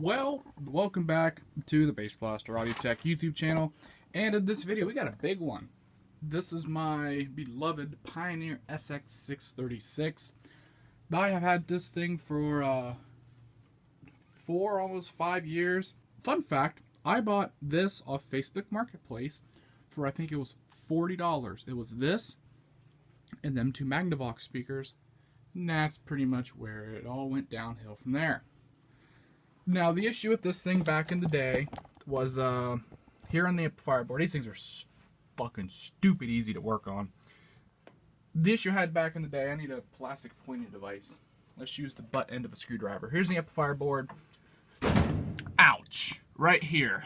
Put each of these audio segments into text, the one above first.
Well, welcome back to the Bass Blaster Audio Tech YouTube channel, and in this video we got a big one. This is my beloved Pioneer SX-636. I have had this thing for almost 5 years. Fun fact, I bought this off Facebook Marketplace for I think it was $40. It was this and them two Magnavox speakers, and that's pretty much where it all went downhill from there. Now, the issue with this thing back in the day was here on the amplifier board, these things are fucking stupid easy to work on. The issue I had back in the day, I need a plastic pointing device. Let's use the butt end of a screwdriver. Here's the amplifier board. Ouch! Right here.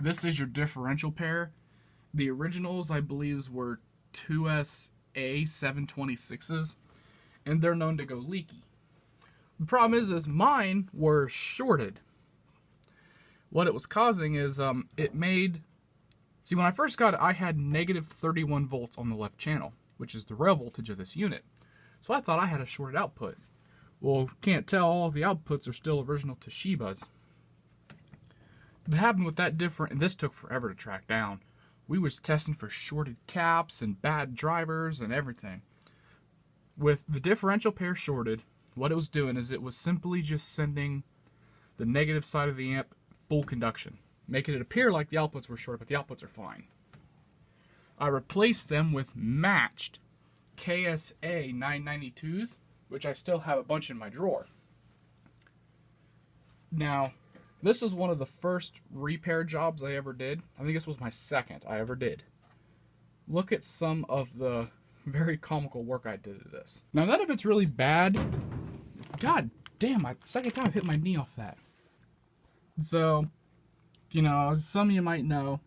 This is your differential pair. The originals, I believe, were 2SA726s, and they're known to go leaky. The problem is mine were shorted. What it was causing is it made... See, when I first got it, I had negative 31 volts on the left channel, which is the rail voltage of this unit. So I thought I had a shorted output. Well, can't tell, all the outputs are still original Toshibas. What happened with that different, and this took forever to track down. We was testing for shorted caps and bad drivers and everything. With the differential pair shorted, what it was doing is it was simply just sending the negative side of the amp full conduction, making it appear like the outputs were short, but the outputs are fine. I replaced them with matched KSA 992s, which I still have a bunch in my drawer. Now, this was one of the first repair jobs I ever did. I think this was my second I ever did. Look at some of the very comical work I did to this. Now, none of it's really bad. God damn, second time I hit my knee off that. So, you know, as some of you might know,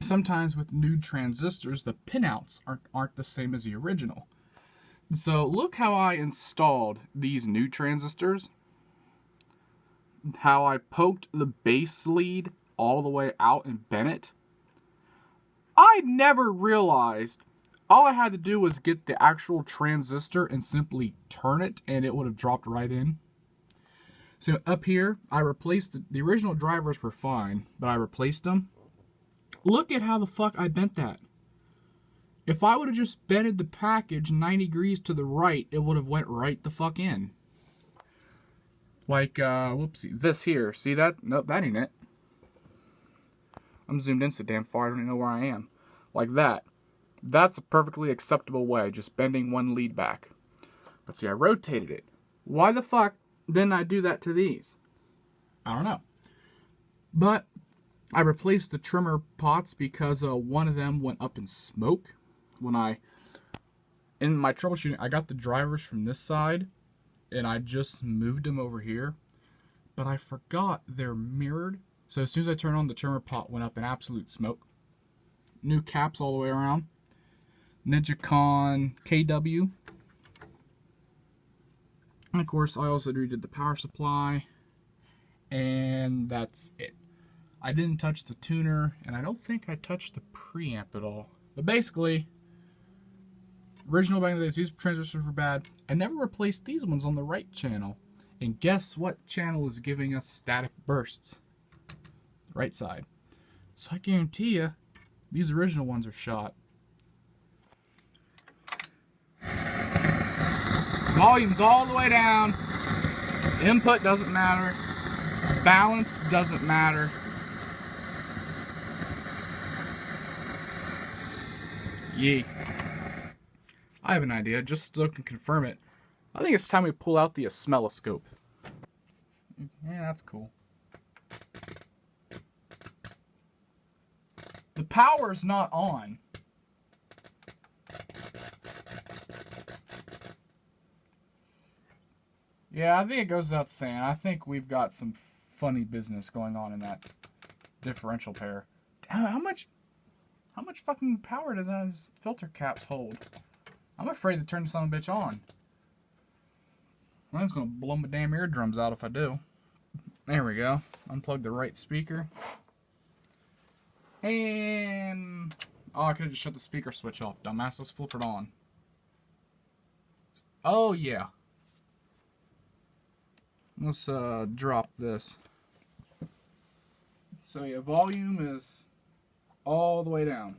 sometimes with new transistors, the pinouts aren't the same as the original. So look how I installed these new transistors. How I poked the base lead all the way out and bent it. I never realized all I had to do was get the actual transistor and simply turn it, and it would have dropped right in. So up here, I replaced the original drivers were fine, but I replaced them. Look at how the fuck I bent that. If I would have just bended the package 90 degrees to the right, it would have went right the fuck in. Like, whoopsie, this here, see that? Nope, that ain't it. I'm zoomed in so damn far, I don't even know where I am. Like that. That's a perfectly acceptable way, just bending one lead back. But see, I rotated it. Why the fuck didn't I do that to these? I don't know. But I replaced the trimmer pots because one of them went up in smoke. In my troubleshooting, I got the drivers from this side, and I just moved them over here. But I forgot they're mirrored. So as soon as I turned on, the trimmer pot went up in absolute smoke. New caps all the way around. NinjaCon KW. And of course, I also redid the power supply. And that's it. I didn't touch the tuner, and I don't think I touched the preamp at all. But basically, original Bangladesh, these transistors were bad. I never replaced these ones on the right channel. And guess what channel is giving us static bursts? Right side. So I guarantee you, these original ones are shot. Volume's all the way down. Input doesn't matter. Balance doesn't matter. Yee. I have an idea, just so I can confirm it. I think it's time we pull out the oscilloscope. Yeah, that's cool. The power's not on. Yeah, I think it goes without saying. I think we've got some funny business going on in that differential pair. How much fucking power do those filter caps hold? I'm afraid to turn this son of a bitch on. Well, it's gonna blow my damn eardrums out if I do. There we go. Unplug the right speaker. And oh, I could have just shut the speaker switch off, dumbass. Let's flip it on. Oh yeah. Let's drop this. So yeah, volume is all the way down.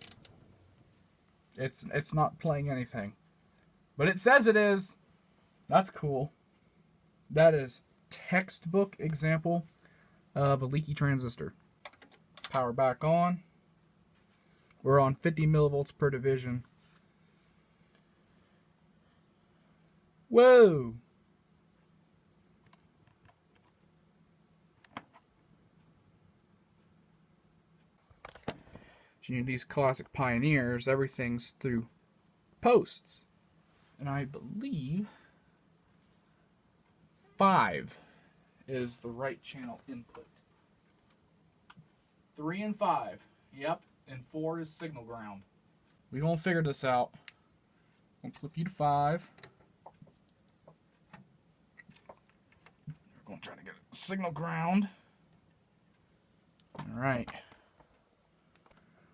It's not playing anything. But it says it is. That's cool. That is textbook example of a leaky transistor. Power back on. We're on 50 millivolts per division. Whoa! You know, these classic Pioneers, everything's through posts. And I believe 5 is the right channel input. 3 and 5. Yep. And 4 is signal ground. We won't figure this out. We'll flip you to 5. We're going to try to get a signal ground. Alright.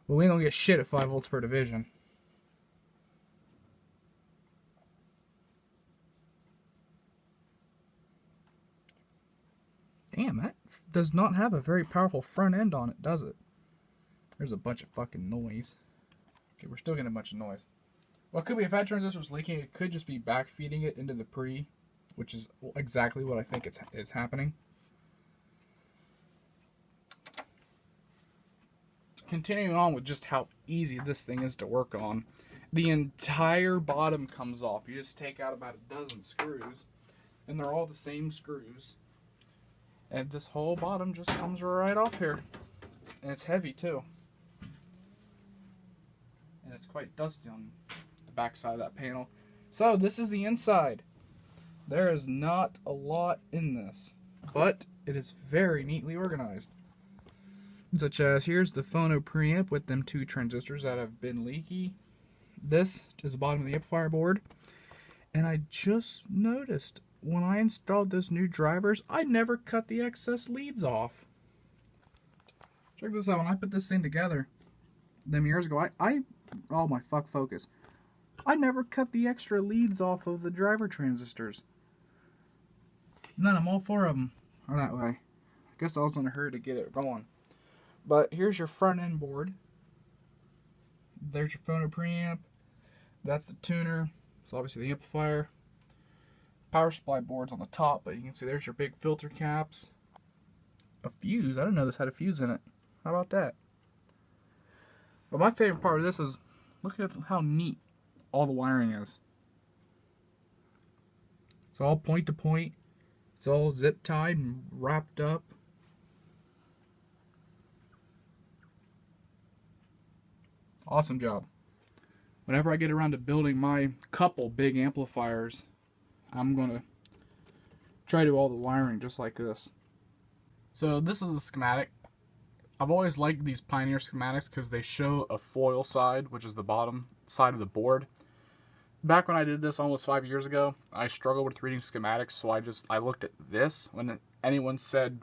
Well, we ain't gonna get shit at 5 volts per division. Damn, that does not have a very powerful front end on it, does it? There's a bunch of fucking noise. Okay, we're still getting a bunch of noise. Well, it could be if that transistor is leaking, it could just be backfeeding it into the pre, which is exactly what I think it's happening. Continuing on with just how easy this thing is to work on, the entire bottom comes off. You just take out about a dozen screws, and they're all the same screws. And this whole bottom just comes right off here. And it's heavy too. And it's quite dusty on the back side of that panel. So this is the inside. There is not a lot in this, but it is very neatly organized. Such as, here's the phono preamp with them 2 transistors that have been leaky. This is the bottom of the amplifier board. And I just noticed when I installed those new drivers, I never cut the excess leads off. Check this out. When I put this thing together them years ago, oh my fuck focus. I never cut the extra leads off of the driver transistors. None of them, all 4 of them are that way. I guess I was in a hurry to get it going. But here's your front end board. There's your phono preamp. That's the tuner. So obviously the amplifier. Power supply board's on the top, but you can see there's your big filter caps. A fuse. I didn't know this had a fuse in it. How about that? But my favorite part of this is, look at how neat all the wiring is. It's all point to point. It's all zip tied and wrapped up. Awesome job. Whenever I get around to building my couple big amplifiers, I'm going to try to do all the wiring just like this. So this is the schematic. I've always liked these Pioneer schematics because they show a foil side, which is the bottom side of the board. Back when I did this almost 5 years ago, I struggled with reading schematics, so I looked at this. When anyone said,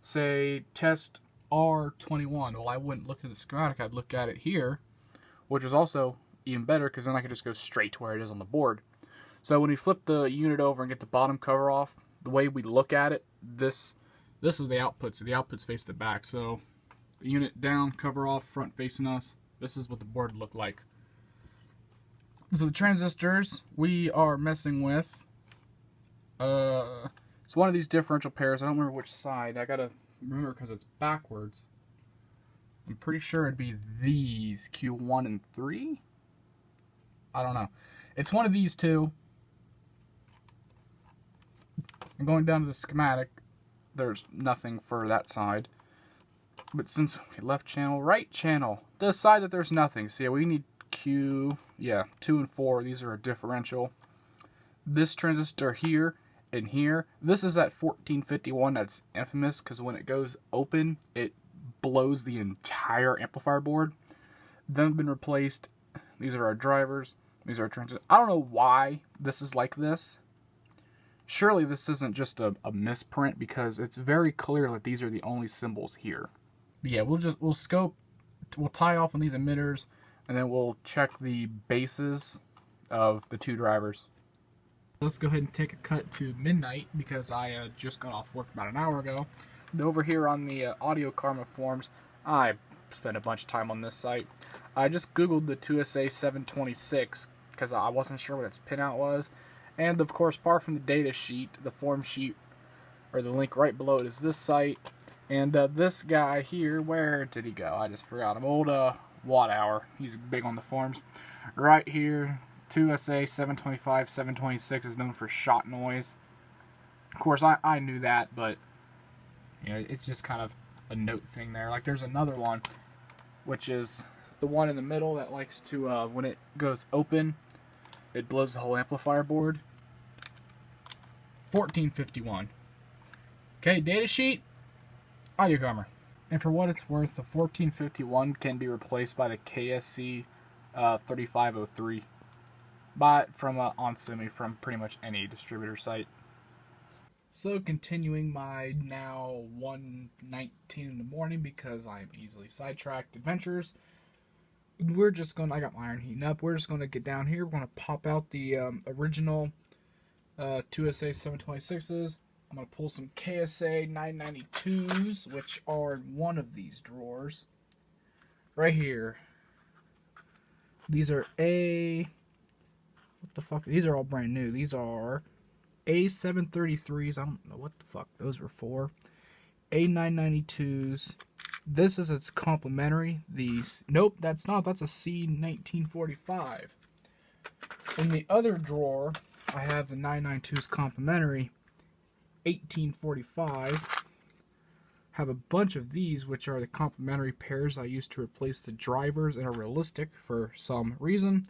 say, test R21, well, I wouldn't look at the schematic, I'd look at it here, which is also even better because then I could just go straight to where it is on the board. So when we flip the unit over and get the bottom cover off, the way we look at it, this is the output. So the outputs face the back. So the unit down, cover off, front facing us. This is what the board looked like. So the transistors we are messing with, it's one of these differential pairs. I don't remember which side. I gotta remember because it's backwards. I'm pretty sure it'd be these, Q1 and 3. I don't know. It's one of these two. And going down to the schematic, there's nothing for that side. But since, okay, left channel, right channel, the side that there's nothing. So yeah, we need Q, yeah, 2 and 4. These are a differential. This transistor here and here, this is that 1451 that's infamous because when it goes open, it blows the entire amplifier board. They've been replaced. These are our drivers. These are our transistors. I don't know why this is like this. Surely this isn't just a misprint because it's very clear that these are the only symbols here. But yeah, we'll scope, we'll tie off on these emitters, and then we'll check the bases of the 2 drivers. Let's go ahead and take a cut to midnight because I just got off work about an hour ago. Over here on the Audio Karma forums, I spent a bunch of time on this site. I just googled the 2SA-726 because I wasn't sure what its pinout was. And of course, apart from the data sheet, the form sheet, or the link right below it, is this site. And this guy here, where did he go? I just forgot him. Old Watt Hour. He's big on the forums. Right here, 2SA-725, 726 is known for shot noise. Of course, I knew that, but you know, it's just kind of a note thing there. Like there's another one, which is the one in the middle that likes to, when it goes open, it blows the whole amplifier board. 1451. Okay, datasheet, Audio Karma. And for what it's worth, the 1451 can be replaced by the KSC 3503. Buy it from OnSemi from pretty much any distributor site. So continuing my now 1:19 in the morning because I'm easily sidetracked adventures. We're just going to, I got my iron heating up. We're just going to get down here. We're going to pop out the original 2SA-726s. I'm going to pull some KSA 992s, which are in one of these drawers. Right here. These are what the fuck? These are all brand new. These are A733s. I don't know what the fuck those were for. A992s. This is its complementary. These, nope, that's not. That's a C1945. In the other drawer, I have the 992s complementary 1845. Have a bunch of these, which are the complementary pairs I used to replace the drivers in a realistic for some reason,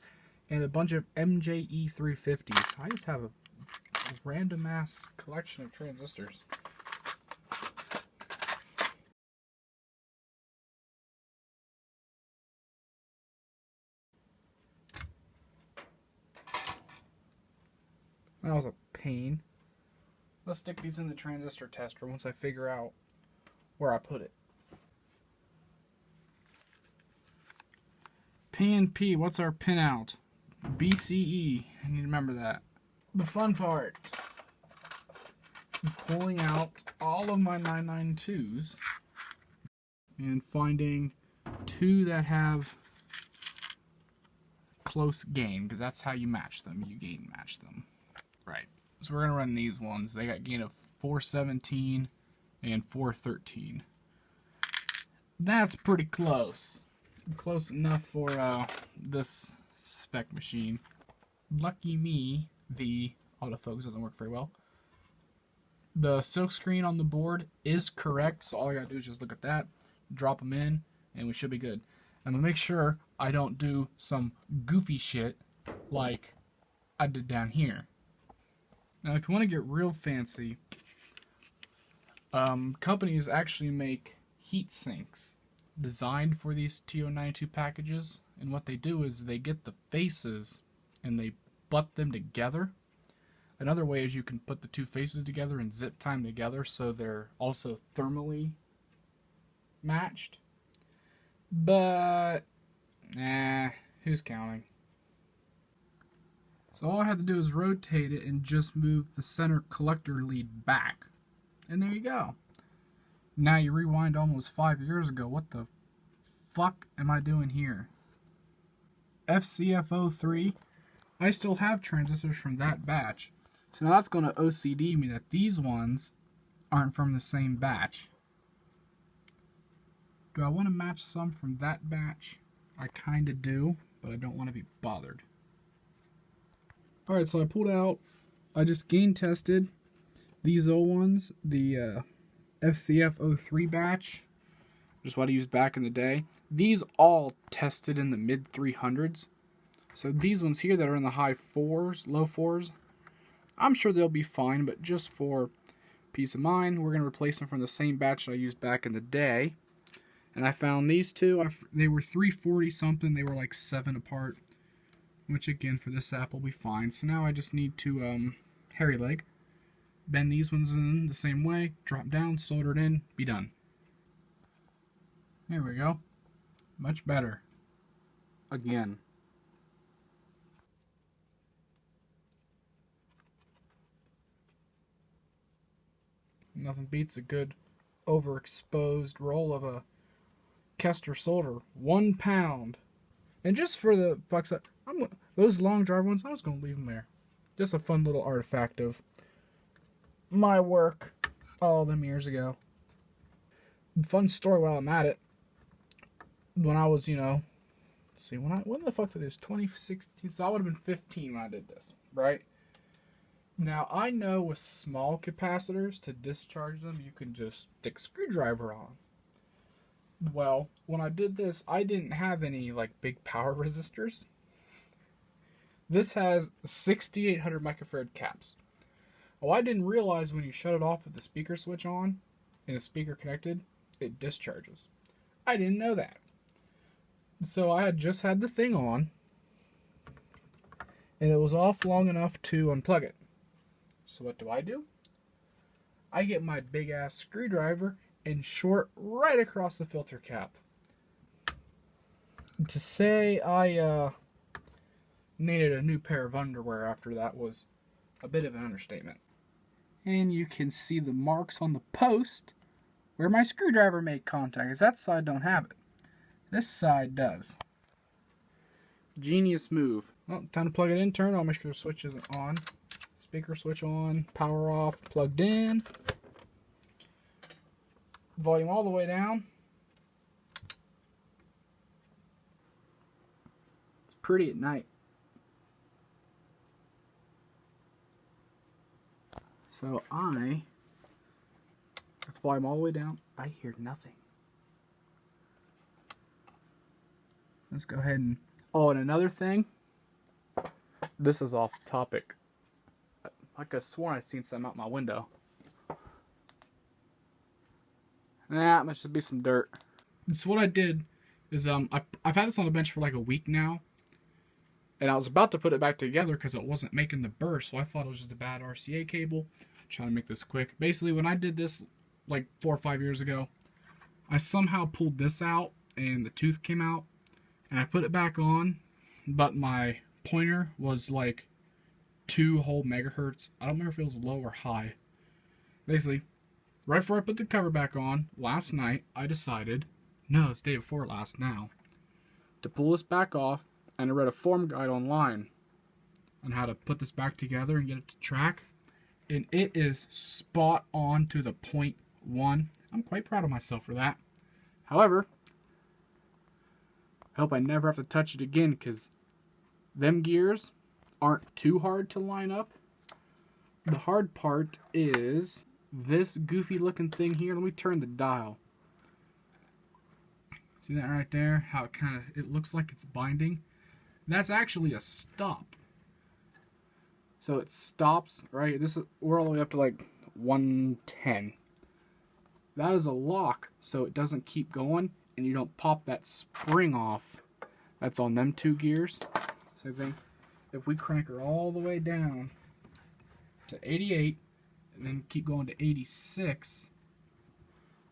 and a bunch of MJE 350s. I just have a random ass collection of transistors. That was a pain. Let's stick these in the transistor tester once I figure out where I put it. PNP, what's our pinout? BCE, I need to remember that. The fun part, pulling out all of my 992s and finding two that have close gain, because that's how you match them. You gain match them. Right. So we're going to run these ones. They got gain of 417 and 413. That's pretty close. Close enough for this spec machine. Lucky me, the autofocus doesn't work very well. The silk screen on the board is correct, so all I gotta do is just look at that, drop them in, and we should be good. I'm gonna make sure I don't do some goofy shit like I did down here. Now, if you want to get real fancy, companies actually make heat sinks designed for these TO92 packages, and what they do is they get the faces and they butt them together. Another way is you can put the two faces together and zip tie them together so they're also thermally matched. But, nah, who's counting? So all I had to do is rotate it and just move the center collector lead back. And there you go. Now you rewind almost 5 years ago. What the fuck am I doing here? FCF03. I still have transistors from that batch. So now that's going to OCD me that these ones aren't from the same batch. Do I want to match some from that batch? I kind of do, but I don't want to be bothered. Alright, so I pulled out, I just gain tested these old ones, the FCF03 batch, which is what I used back in the day. These all tested in the mid 300s. So these ones here that are in the high 4s, low 4s, I'm sure they'll be fine, but just for peace of mind, we're going to replace them from the same batch that I used back in the day. And I found these two, they were 340 something, they were like 7 apart. Which again, for this app will be fine. So now I just need to, hairy leg, bend these ones in the same way, drop down, solder it in, be done. There we go. Much better. Again. Nothing beats a good overexposed roll of a Kester solder, 1 pound. And just for the fuck's sake, those long drive ones, I was going to leave them there. Just a fun little artifact of my work all them years ago. Fun story while I'm at it. When I was, when the fuck did this? 2016. So I would have been 15 when I did this, right? Now I know with small capacitors, to discharge them, you can just stick a screwdriver on. Well, when I did this, I didn't have any like big power resistors. This has 6,800 microfarad caps. Oh, I didn't realize when you shut it off with the speaker switch on and the speaker connected, it discharges. I didn't know that. So I had just had the thing on, and it was off long enough to unplug it. So what do? I get my big ass screwdriver and short right across the filter cap. To say I needed a new pair of underwear after that was a bit of an understatement. And you can see the marks on the post where my screwdriver made contact, because that side don't have it. This side does. Genius move. Well, time to plug it in, turn on, make sure the switch isn't on. Speaker switch on, power off, plugged in. Volume all the way down. It's pretty at night. So I volume all the way down. I hear nothing. Let's go ahead and... Oh, and another thing. This is off topic. I could have sworn I'd seen something out my window. Nah, it must just be some dirt. So what I did is I've had this on the bench for like a week now. And I was about to put it back together because it wasn't making the burst. So I thought it was just a bad RCA cable. I'm trying to make this quick. Basically, when I did this like 4 or 5 years ago, I somehow pulled this out and the tooth came out. And I put it back on, but my pointer was like 2 whole megahertz. I don't remember if it was low or high. Basically, right before I put the cover back on, last night, I decided, no, it's day before last now, to pull this back off, and I read a form guide online on how to put this back together and get it to track. And it is spot on to the 0.1. I'm quite proud of myself for that. However, I hope I never have to touch it again, because them gears aren't too hard to line up. The hard part is this goofy looking thing here. Let me turn the dial. See that right there? How it looks like it's binding. That's actually a stop. So it stops, right? We're all the way up to like 110. That is a lock, so it doesn't keep going. And you don't pop that spring off that's on them 2 gears. So I think if we crank her all the way down to 88 and then keep going to 86,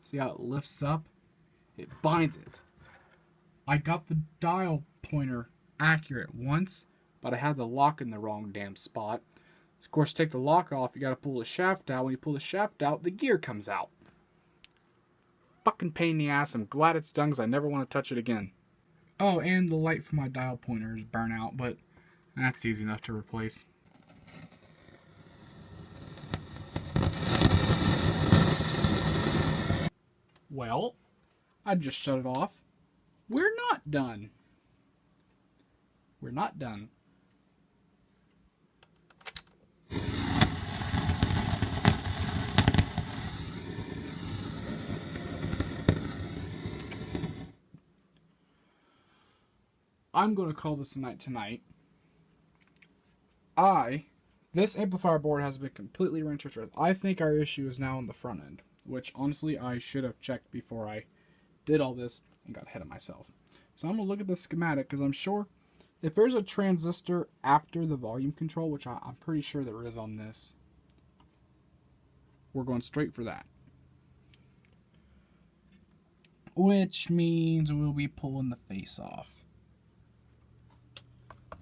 see how it lifts up? It binds it. I got the dial pointer accurate once, but I had the lock in the wrong damn spot. Of course, take the lock off, you got to pull the shaft out. When you pull the shaft out, the gear comes out. Fucking pain in the ass. I'm glad it's done because I never want to touch it again. Oh, and the light for my dial pointer is burnt out, but that's easy enough to replace. Well, I just shut it off. We're not done. We're not done. I'm going to call this a night tonight. This amplifier board has been completely wrenched. I think our issue is now on the front end, which honestly I should have checked before I did all this and got ahead of myself. So I'm going to look at the schematic because I'm sure if there's a transistor after the volume control, which I'm pretty sure there is on this, we're going straight for that. Which means we'll be pulling the face off.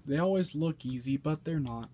They always look easy, but they're not.